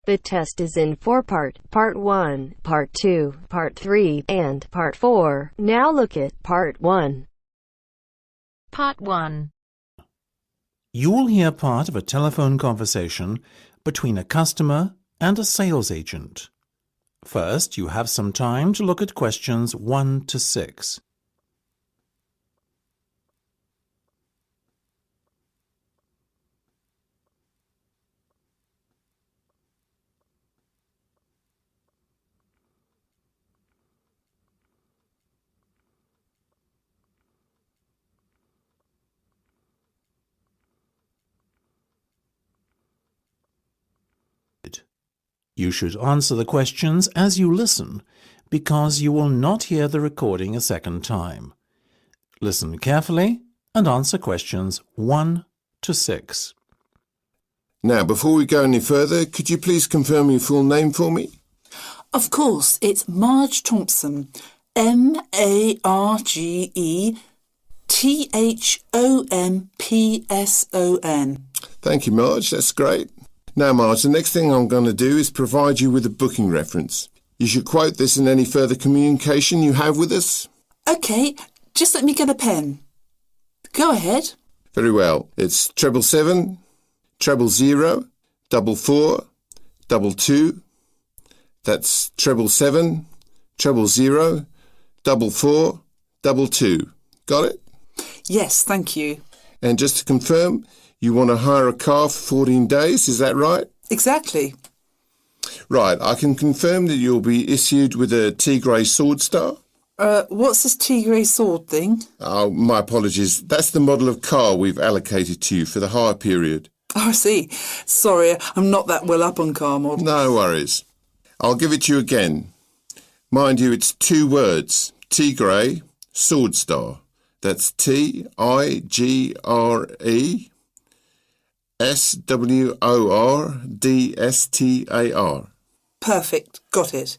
The test is in 4-part, Part 1, Part 2, Part 3, and Part 4. Now look at Part 1. Part 1. You will hear part of a telephone conversation between a customer and a sales agent. First, you have some time to look at questions 1 to 6. You should answer the questions as you listen, because you will not hear the recording a second time. Listen carefully and answer questions 1 to 6. Now, before we go any further, could you please confirm your full name for me? Of course, it's Marge Thompson. MARGETHOMPSON. Thank you, Marge. That's great. Now, Marge, the next thing I'm going to do is provide you with a booking reference. You should quote this in any further communication you have with us. OK, just let me get a pen. Go ahead. Very well. It's 777 000 44 22. That's 777 000 44 22. Got it? Yes, thank you. And just to confirm, you want to hire a car for 14 days, is that right? Exactly. Right, I can confirm that you'll be issued with a Tigray Sword Star. What's this Tigray sword thing? Oh, my apologies. That's the model of car we've allocated to you for the hire period. Oh, I see. Sorry, I'm not that well up on car models. No worries. I'll give it to you again. Mind you, it's 2 words. Tigray Sword Star. That's Tigre SWORDSTAR. Perfect, got it.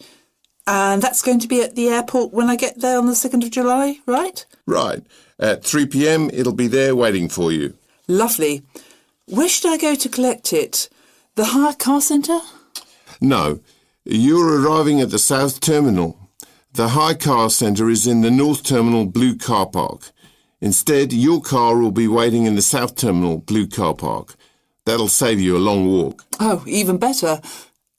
And that's going to be at the airport when I get there on the 2nd of July, right? Right. At 3 p.m, it'll be there waiting for you. Lovely. Where should I go to collect it? The hire car centre? No, you're arriving at the South Terminal. The hire car centre is in the North Terminal Blue Car Park. Instead, your car will be waiting in the South Terminal Blue Car Park. That'll save you a long walk. Oh, even better.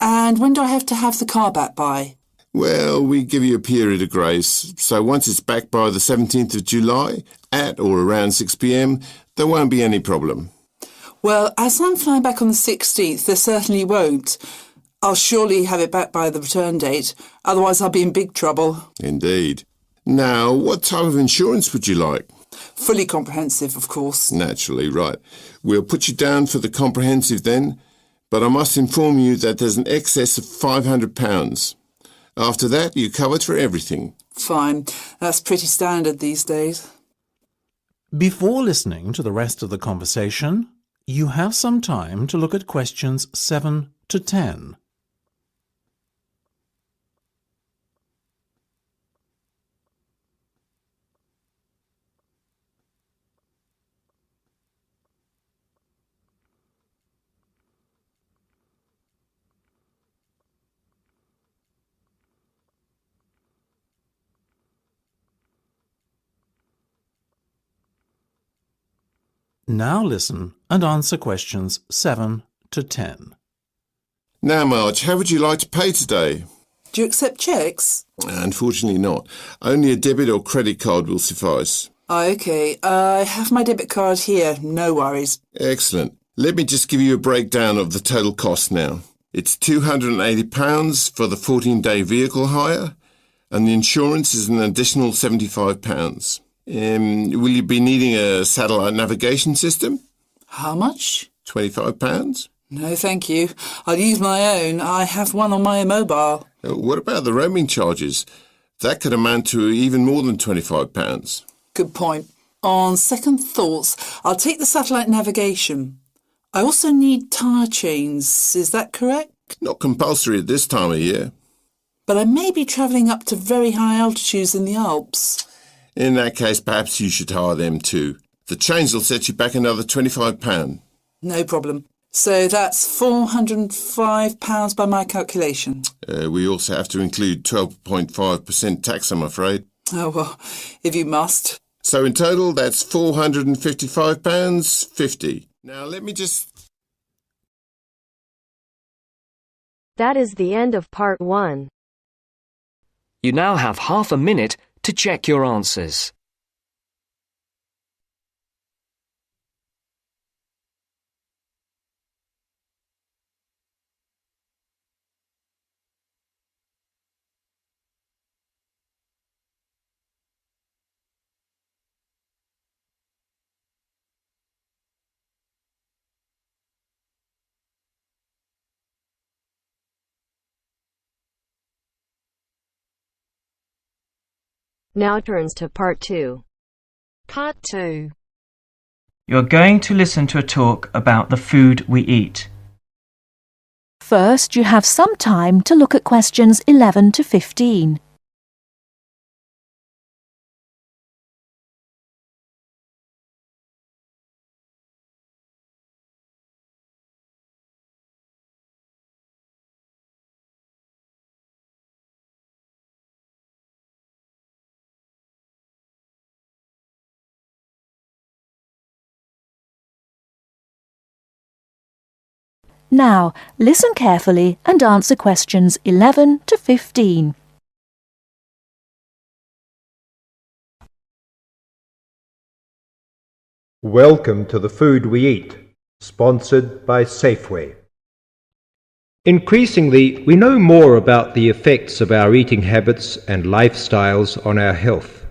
And when do I have to have the car back by? Well, we give you a period of grace, so once it's back by the 17th of July, at or around 6 p.m, there won't be any problem. Well, as I'm flying back on the 16th, there certainly won't. I'll surely have it back by the return date, otherwise I'll be in big trouble. Indeed. Now, what type of insurance would you like? Fully comprehensive, of course. Naturally, right. We'll put you down for the comprehensive then, but I must inform you that there's an excess of £500. After that, you're covered for everything. Fine. That's pretty standard these days. Before listening to the rest of the conversation, you have some time to look at questions 7 to 10. Now listen and answer questions 7 to 10. Now, Marge, how would you like to pay today? Do you accept cheques? Unfortunately not. Only a debit or credit card will suffice. OK. I have my debit card here. No worries. Excellent. Let me just give you a breakdown of the total cost now. It's £280 for the 14-day vehicle hire, and the insurance is an additional £75. Will you be needing a satellite navigation system? How much? £25. No, thank you. I'll use my own. I have one on my mobile. What about the roaming charges? That could amount to even more than £25. Good point. On second thoughts, I'll take the satellite navigation. I also need tyre chains. Is that correct? Not compulsory at this time of year. But I may be travelling up to very high altitudes in the Alps. In that case, perhaps you should hire them too. The chains will set you back another £25. No problem. So that's £405 by my calculation. We also have to include 12.5% tax, I'm afraid. Oh, well, if you must. So in total, that's £455.50. Now, let me just... That is the end of part 1. You now have half a minute to check your answers. Now turns to part 2. Part 2. You're going to listen to a talk about the food we eat. First, you have some time to look at questions 11 to 15. Now, listen carefully and answer questions 11 to 15. Welcome to the Food We Eat, sponsored by Safeway. Increasingly, we know more about the effects of our eating habits and lifestyles on our health.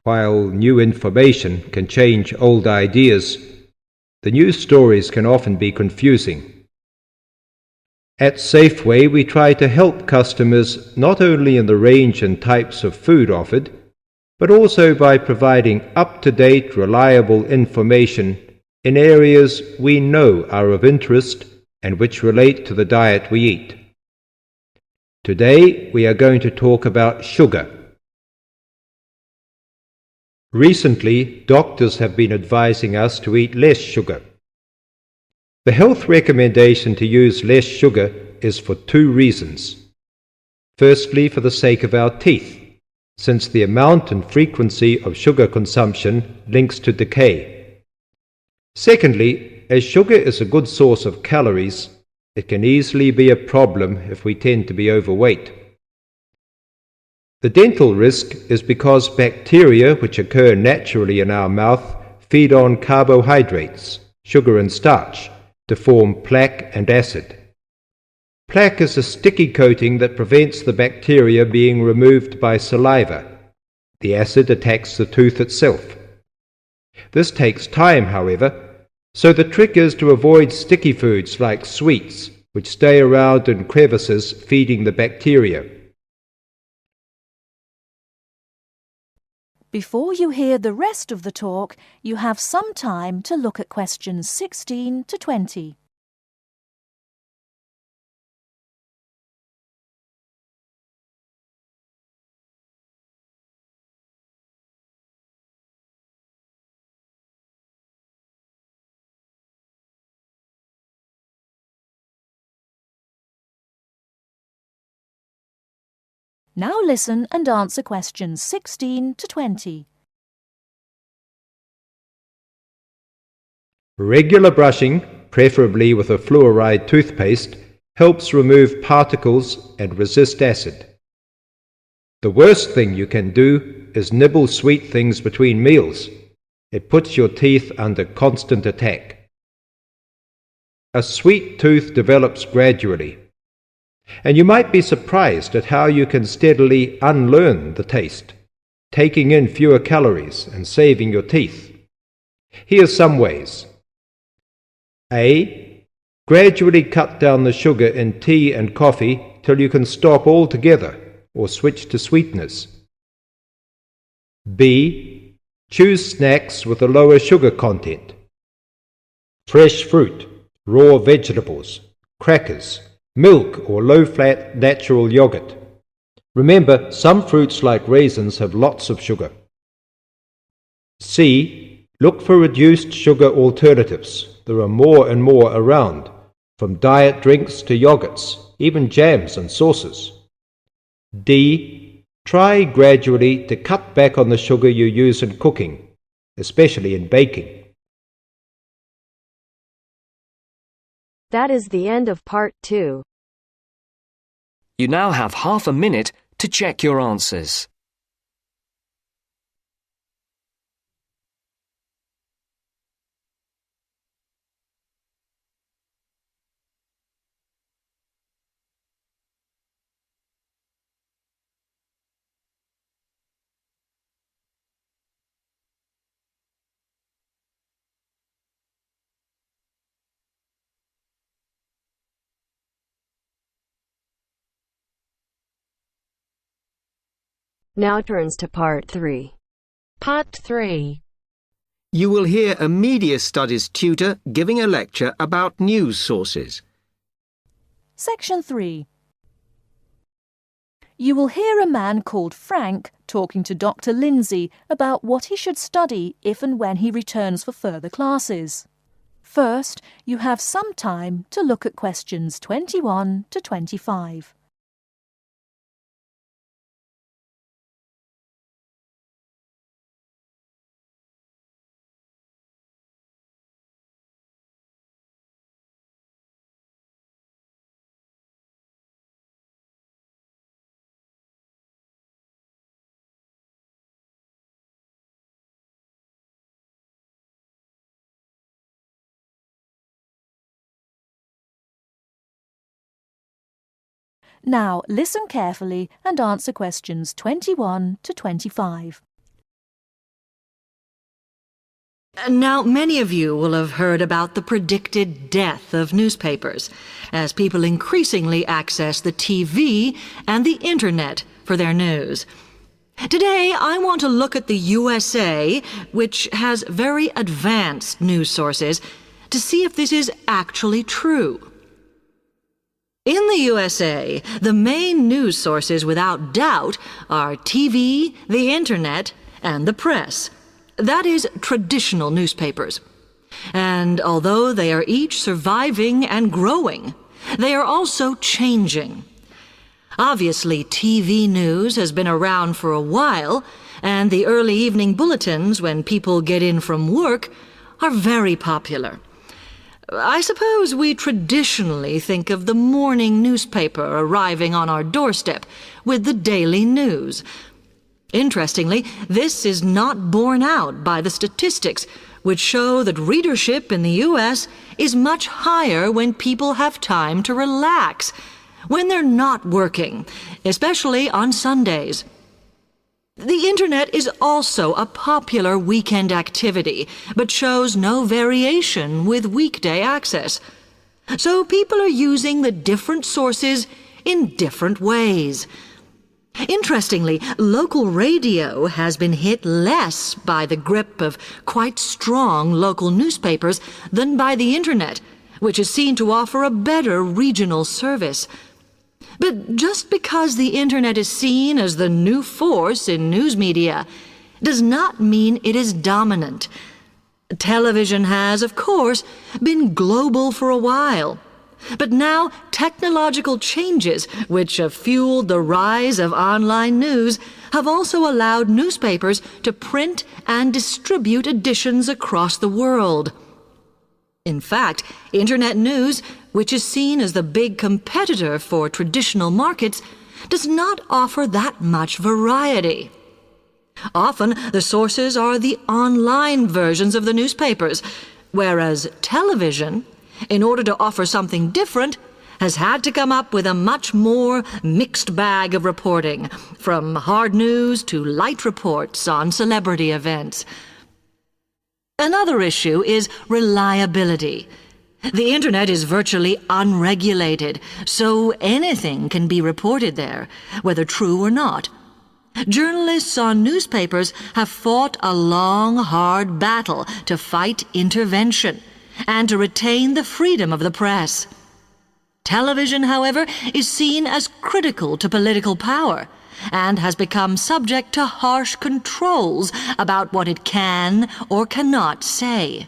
While new information can change old ideas, the news stories can often be confusing. At Safeway, we try to help customers not only in the range and types of food offered, but also by providing up-to-date, reliable information in areas we know are of interest and which relate to the diet we eat. Today, we are going to talk about sugar. Recently, doctors have been advising us to eat less sugar. The health recommendation to use less sugar is for two reasons. Firstly, for the sake of our teeth, since the amount and frequency of sugar consumption links to decay. Secondly, as sugar is a good source of calories, it can easily be a problem if we tend to be overweight. The dental risk is because bacteria which occur naturally in our mouth feed on carbohydrates, sugar and starch, to form plaque and acid. Plaque is a sticky coating that prevents the bacteria being removed by saliva. The acid attacks the tooth itself. This takes time, however, so the trick is to avoid sticky foods like sweets, which stay around in crevices feeding the bacteria. Before you hear the rest of the talk, you have some time to look at questions 16 to 20. Now listen and answer questions 16 to 20. Regular brushing, preferably with a fluoride toothpaste, helps remove particles and resist acid. The worst thing you can do is nibble sweet things between meals. It puts your teeth under constant attack. A sweet tooth develops gradually, and you might be surprised at how you can steadily unlearn the taste, taking in fewer calories and saving your teeth. Here's some ways. A. Gradually cut down the sugar in tea and coffee till you can stop altogether or switch to sweeteners. B. Choose snacks with a lower sugar content. Fresh fruit, raw vegetables, crackers, milk or low-fat natural yogurt. Remember, some fruits like raisins have lots of sugar. C. Look for reduced sugar alternatives. there are more and more around, from diet drinks to yogurts, even jams and sauces. D. Try gradually to cut back on the sugar you use in cooking, especially in baking. That is the end of part 2. You now have half a minute to check your answers. Now turns to part 3. Part 3. You will hear a media studies tutor giving a lecture about news sources. Section 3. You will hear a man called Frank talking to Dr. Lindsay about what he should study if and when he returns for further classes. First, you have some time to look at questions 21 to 25. Now listen carefully and answer questions 21 to 25. Now, many of you will have heard about the predicted death of newspapers, as people increasingly access the TV and the Internet for their news. Today, I want to look at the USA, which has very advanced news sources, to see if this is actually true. In the USA, the main news sources without doubt are TV, the Internet, and the press. That is, traditional newspapers. And although they are each surviving and growing, they are also changing. Obviously, TV news has been around for a while, and the early evening bulletins, when people get in from work, are very popular. I suppose we traditionally think of the morning newspaper arriving on our doorstep with the daily news. Interestingly, this is not borne out by the statistics, which show that readership in the U.S. is much higher when people have time to relax, when they're not working, especially on Sundays. The Internet is also a popular weekend activity, but shows no variation with weekday access. So people are using the different sources in different ways. Interestingly, local radio has been hit less by the grip of quite strong local newspapers than by the Internet, which is seen to offer a better regional service. But just because the Internet is seen as the new force in news media does not mean it is dominant. Television has, of course, been global for a while. But now technological changes, which have fueled the rise of online news, have also allowed newspapers to print and distribute editions across the world. In fact, Internet news, which is seen as the big competitor for traditional markets, does not offer that much variety. Often, the sources are the online versions of the newspapers, whereas television, in order to offer something different, has had to come up with a much more mixed bag of reporting, from hard news to light reports on celebrity events. Another issue is reliability. The Internet is virtually unregulated, so anything can be reported there, whether true or not. Journalists on newspapers have fought a long, hard battle to fight intervention and to retain the freedom of the press. Television, however, is seen as critical to political power and has become subject to harsh controls about what it can or cannot say.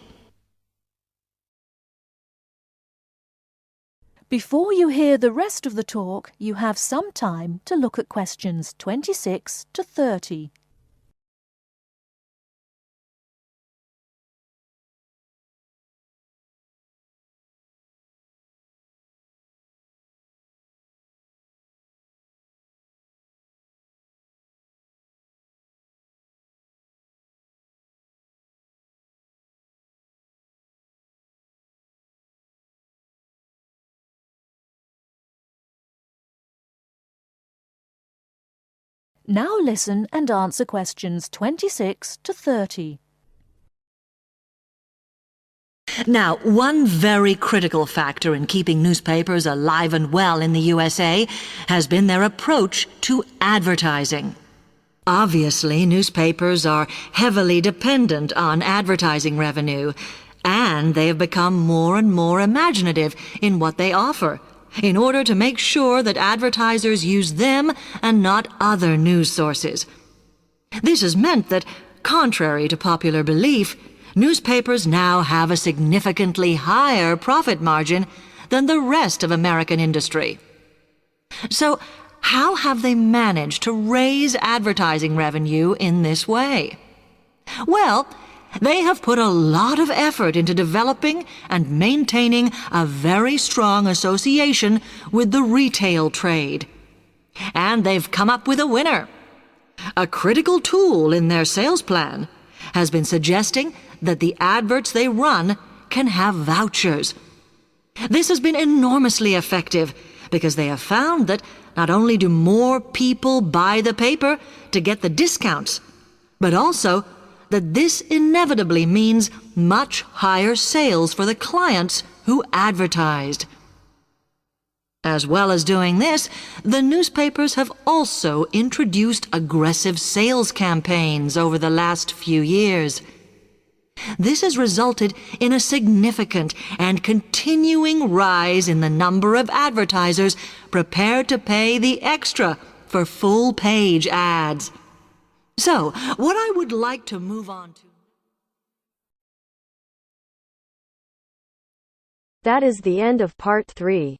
Before you hear the rest of the talk, you have some time to look at questions 26 to 30. Now listen and answer questions 26 to 30. Now, one very critical factor in keeping newspapers alive and well in the USA has been their approach to advertising. Obviously, newspapers are heavily dependent on advertising revenue, and they have become more and more imaginative in what they offer, in order to make sure that advertisers use them and not other news sources. This has meant that, contrary to popular belief, newspapers now have a significantly higher profit margin than the rest of American industry. So, how have they managed to raise advertising revenue in this way? Well, they have put a lot of effort into developing and maintaining a very strong association with the retail trade. And they've come up with a winner. A critical tool in their sales plan has been suggesting that the adverts they run can have vouchers. This has been enormously effective because they have found that not only do more people buy the paper to get the discounts, but also that this inevitably means much higher sales for the clients who advertised. As well as doing this, the newspapers have also introduced aggressive sales campaigns over the last few years. This has resulted in a significant and continuing rise in the number of advertisers prepared to pay the extra for full-page ads. So, what I would like to move on to... That is the end of part 3.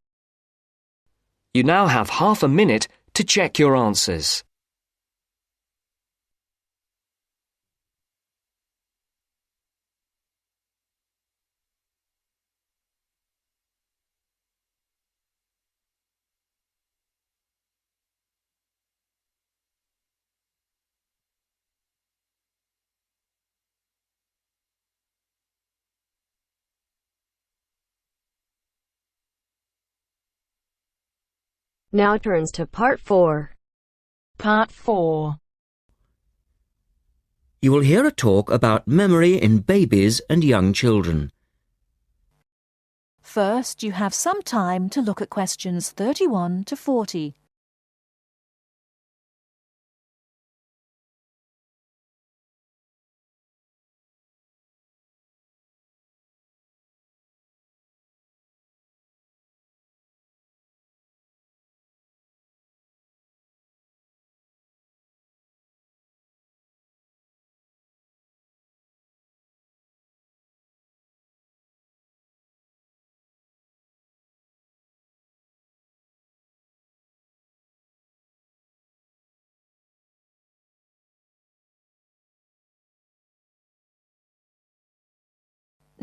You now have half a minute to check your answers. Now turns to part 4. Part 4. You will hear a talk about memory in babies and young children. First, you have some time to look at questions 31 to 40.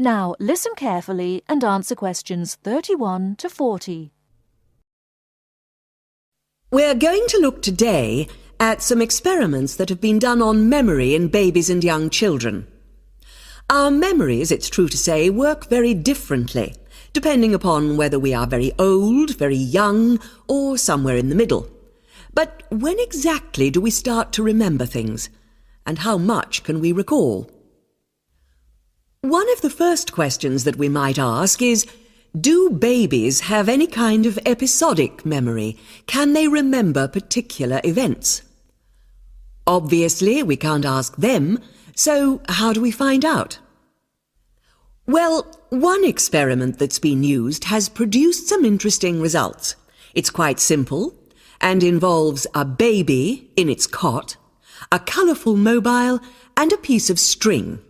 Now listen carefully and answer questions 31 to 40. We're going to look today at some experiments that have been done on memory in babies and young children. Our memories, it's true to say, work very differently, depending upon whether we are very old, very young, or somewhere in the middle. But when exactly do we start to remember things? And how much can we recall? One of the first questions that we might ask is, do babies have any kind of episodic memory? Can they remember particular events? Obviously, we can't ask them, so how do we find out? Well, one experiment that's been used has produced some interesting results. It's quite simple and involves a baby in its cot, a colourful mobile, and a piece of string.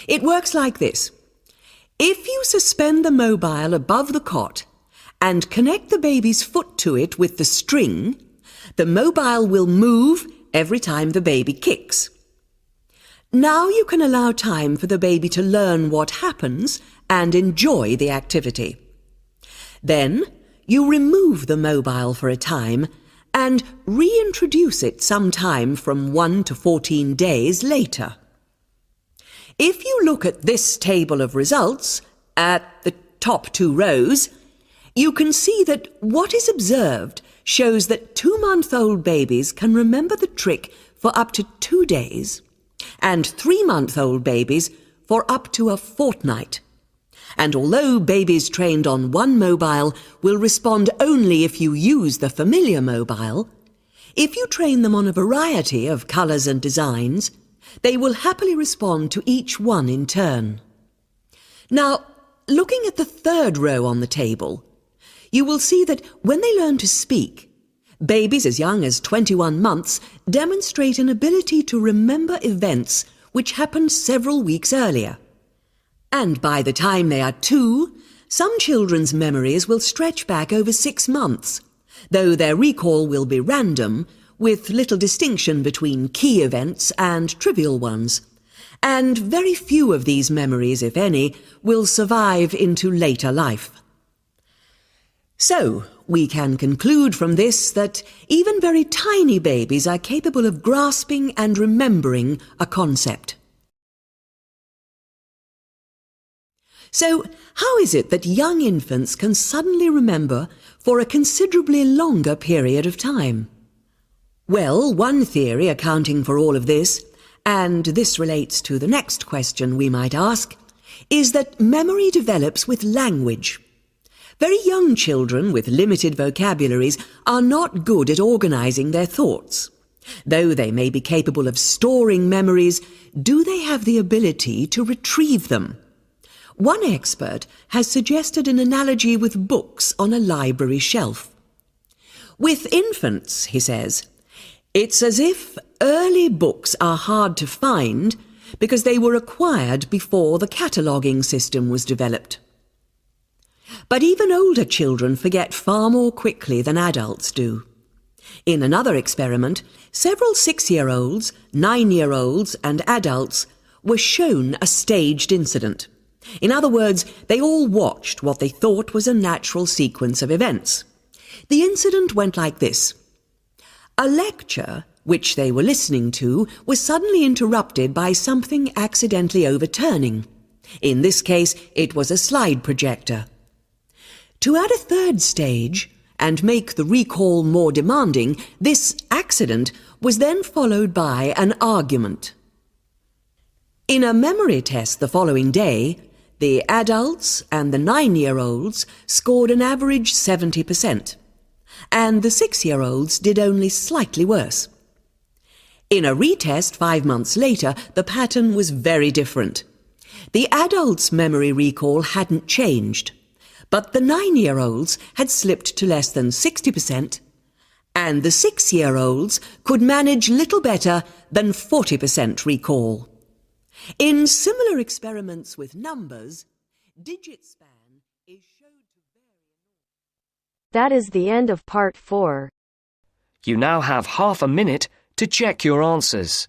It works like this. If you suspend the mobile above the cot and connect the baby's foot to it with the string, the mobile will move every time the baby kicks. Now you can allow time for the baby to learn what happens and enjoy the activity. Then you remove the mobile for a time and reintroduce it sometime from 1 to 14 days later. If you look at this table of results, at the top 2 rows, you can see that what is observed shows that 2-month-old babies can remember the trick for up to 2 days, and 3-month-old babies for up to a fortnight. And although babies trained on one mobile will respond only if you use the familiar mobile, if you train them on a variety of colours and designs, they will happily respond to each one in turn. Now, looking at the 3rd row on the table, you will see that when they learn to speak, babies as young as 21 months demonstrate an ability to remember events which happened several weeks earlier. And by the time they are 2, some children's memories will stretch back over 6 months, though their recall will be random, with little distinction between key events and trivial ones. And very few of these memories, if any, will survive into later life. So, we can conclude from this that even very tiny babies are capable of grasping and remembering a concept. So, how is it that young infants can suddenly remember for a considerably longer period of time? Well, one theory accounting for all of this, and this relates to the next question we might ask, is that memory develops with language. Very young children with limited vocabularies are not good at organising their thoughts. Though they may be capable of storing memories, do they have the ability to retrieve them? One expert has suggested an analogy with books on a library shelf. With infants, he says, it's as if early books are hard to find because they were acquired before the cataloguing system was developed. But even older children forget far more quickly than adults do. In another experiment, several 6-year-olds, 9-year-olds and adults were shown a staged incident. In other words, they all watched what they thought was a natural sequence of events. The incident went like this. A lecture, which they were listening to, was suddenly interrupted by something accidentally overturning. In this case, it was a slide projector. To add a 3rd stage, and make the recall more demanding, this accident was then followed by an argument. In a memory test the following day, the adults and the 9-year-olds scored an average 70%, and the 6-year-olds did only slightly worse. In a retest 5 months later, the pattern was very different. The adults' memory recall hadn't changed, but the 9-year-olds had slipped to less than 60%, and the 6-year-olds could manage little better than 40% recall. In similar experiments with numbers, digit span is shown to vary. That is the end of part 4. You now have half a minute to check your answers.